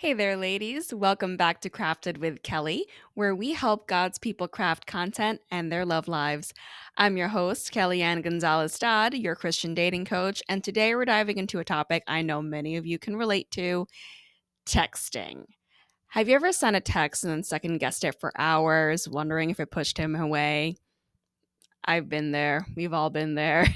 Hey there, ladies. Welcome back to Crafted with Kelly, where we help God's people craft content and their love lives. I'm your host, Kellyanne Gonzales-Dodd, your Christian dating coach, and today we're diving into a topic I know many of you can relate to: texting. Have you ever sent a text and then second guessed it for hours, wondering if it pushed him away? I've been there. We've all been there.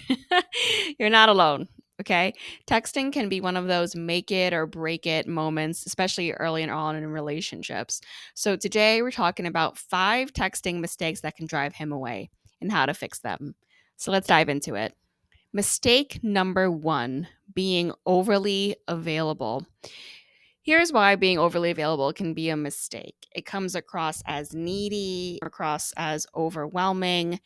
You're not alone. Okay. Texting can be one of those make it or break it moments, especially early on in relationships. So today we're talking about 5 texting mistakes that can drive him away and how to fix them. So let's dive into it. Mistake number 1: being overly available. Here's why being overly available can be a mistake. It comes across as needy, across as overwhelming.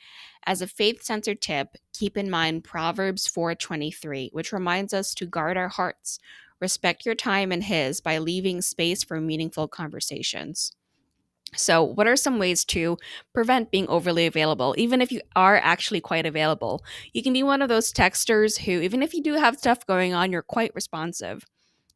As a faith-centered tip, keep in mind Proverbs 4:23, which reminds us to guard our hearts. Respect your time and his by leaving space for meaningful conversations. So, what are some ways to prevent being overly available? Even if you are actually quite available, you can be one of those texters who, even if you do have stuff going on, you're quite responsive.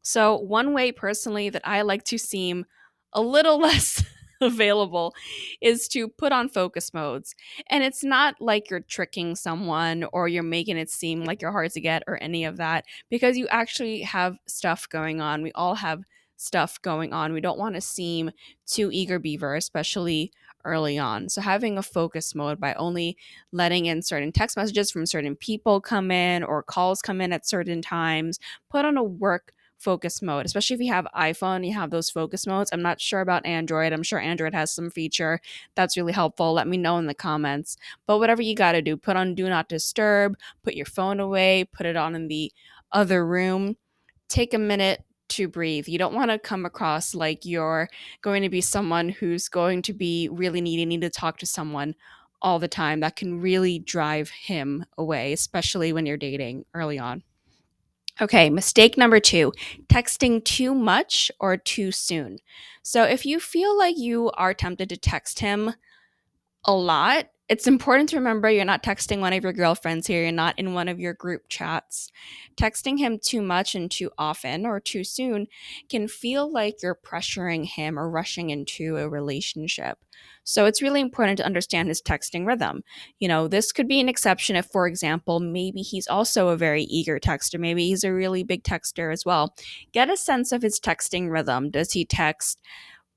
So, one way personally that I like to seem a little less available is to put on focus modes. And it's not like you're tricking someone or you're making it seem like you're hard to get or any of that, because you actually have stuff going on. We all have stuff going on. We don't want to seem too eager beaver, especially early on. So having a focus mode by only letting in certain text messages from certain people come in or calls come in at certain times, put on a work focus mode, especially if you have iPhone, you have those focus modes. I'm not sure about Android. I'm sure Android has some feature that's really helpful. Let me know in the comments. But whatever you got to do, put on do not disturb, put your phone away, put it on in the other room. Take a minute to breathe. You don't want to come across like you're going to be someone who's going to be really needy, need to talk to someone all the time. That can really drive him away, especially when you're dating early on. Okay, mistake number 2: texting too much or too soon. So, if you feel like you are tempted to text him a lot, it's important to remember you're not texting one of your girlfriends here. You're not in one of your group chats. Texting him too much and too often or too soon can feel like you're pressuring him or rushing into a relationship. So it's really important to understand his texting rhythm. This could be an exception if, for example, maybe he's also a very eager texter. Maybe he's a really big texter as well. Get a sense of his texting rhythm. Does he text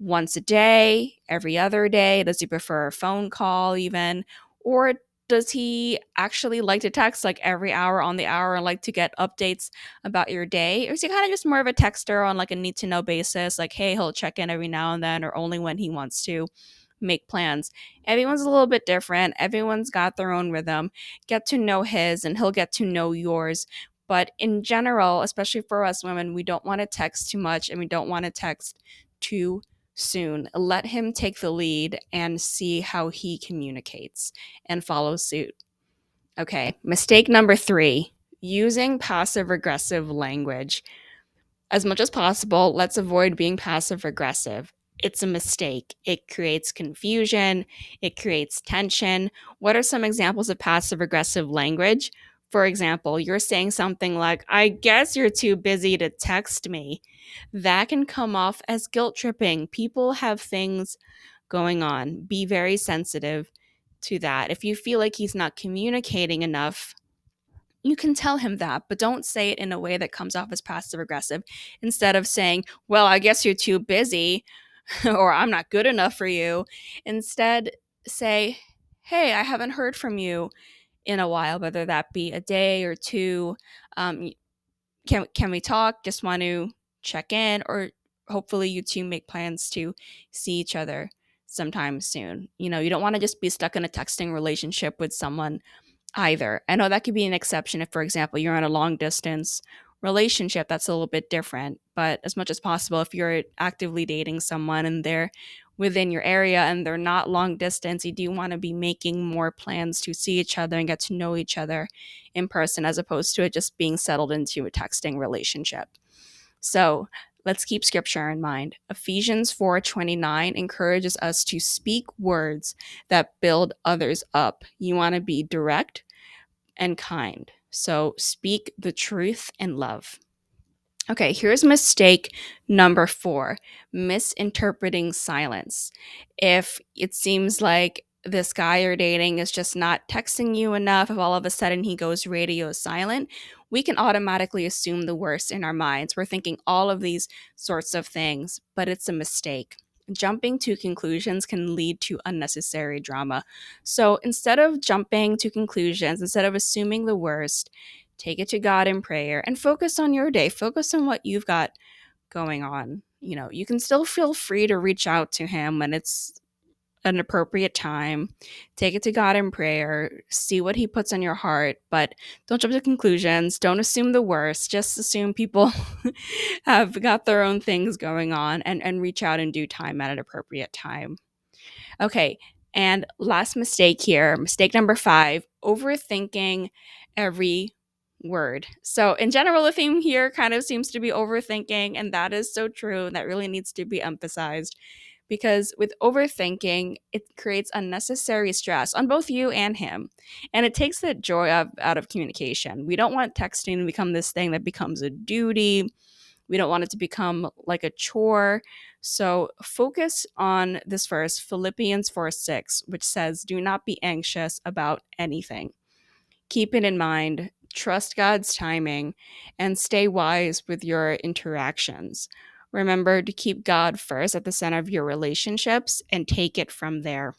once a day, every other day? Does he prefer a phone call even? Or does he actually like to text like every hour on the hour and like to get updates about your day? Or is he kind of just more of a texter on like a need to know basis? Like, hey, he'll check in every now and then or only when he wants to make plans. Everyone's a little bit different. Everyone's got their own rhythm. Get to know his and he'll get to know yours. But in general, especially for us women, we don't want to text too much and we don't want to text too soon. Let him take the lead and see how he communicates and follow suit. Okay, mistake number 3: using passive aggressive language. As much as possible, let's avoid being passive aggressive. It's a mistake. It creates confusion, it creates tension. What are some examples of passive aggressive language? For example, you're saying something like, I guess you're too busy to text me. That can come off as guilt tripping. People have things going on. Be very sensitive to that. If you feel like he's not communicating enough, you can tell him that, but don't say it in a way that comes off as passive aggressive. Instead of saying, well, I guess you're too busy or I'm not good enough for you, instead say, hey, I haven't heard from you in a while, whether that be a day or two. Um, can we talk? Just want to check in, or hopefully you two make plans to see each other sometime soon. You don't want to just be stuck in a texting relationship with someone either. I know that could be an exception if, for example, you're in a long distance relationship. That's a little bit different. But as much as possible, if you're actively dating someone and they're within your area and they're not long distance, you do want to be making more plans to see each other and get to know each other in person, as opposed to it just being settled into a texting relationship. So let's keep scripture in mind. Ephesians 4:29 encourages us to speak words that build others up. You want to be direct and kind. So speak the truth in love. Okay, here's mistake number 4, misinterpreting silence. If it seems like this guy you're dating is just not texting you enough, if all of a sudden he goes radio silent, we can automatically assume the worst in our minds. We're thinking all of these sorts of things, but it's a mistake. Jumping to conclusions can lead to unnecessary drama. So instead of jumping to conclusions, instead of assuming the worst, take it to God in prayer and focus on your day. Focus on what you've got going on. You know, you can still feel free to reach out to him when it's an appropriate time. Take it to God in prayer. See what he puts on your heart, but don't jump to conclusions. Don't assume the worst. Just assume people have got their own things going on and reach out in due time at an appropriate time. Okay. And last mistake here, mistake number 5, overthinking every word. So, in general, the theme here kind of seems to be overthinking, and that is so true. That really needs to be emphasized because with overthinking, it creates unnecessary stress on both you and him, and it takes the joy out of communication. We don't want texting to become this thing that becomes a duty. We don't want it to become like a chore. So focus on this verse, Philippians 4:6, which says, "Do not be anxious about anything. Keep it in mind, trust God's timing, and stay wise with your interactions. Remember to keep God first at the center of your relationships and take it from there."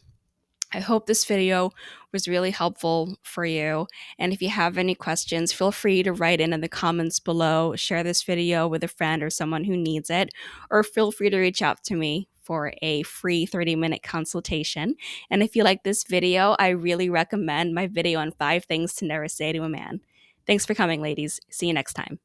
I hope this video was really helpful for you. And if you have any questions, feel free to write in the comments below, share this video with a friend or someone who needs it, or feel free to reach out to me for a free 30-minute consultation. And if you like this video, I really recommend my video on 5 things to never say to a man. Thanks for coming, ladies. See you next time.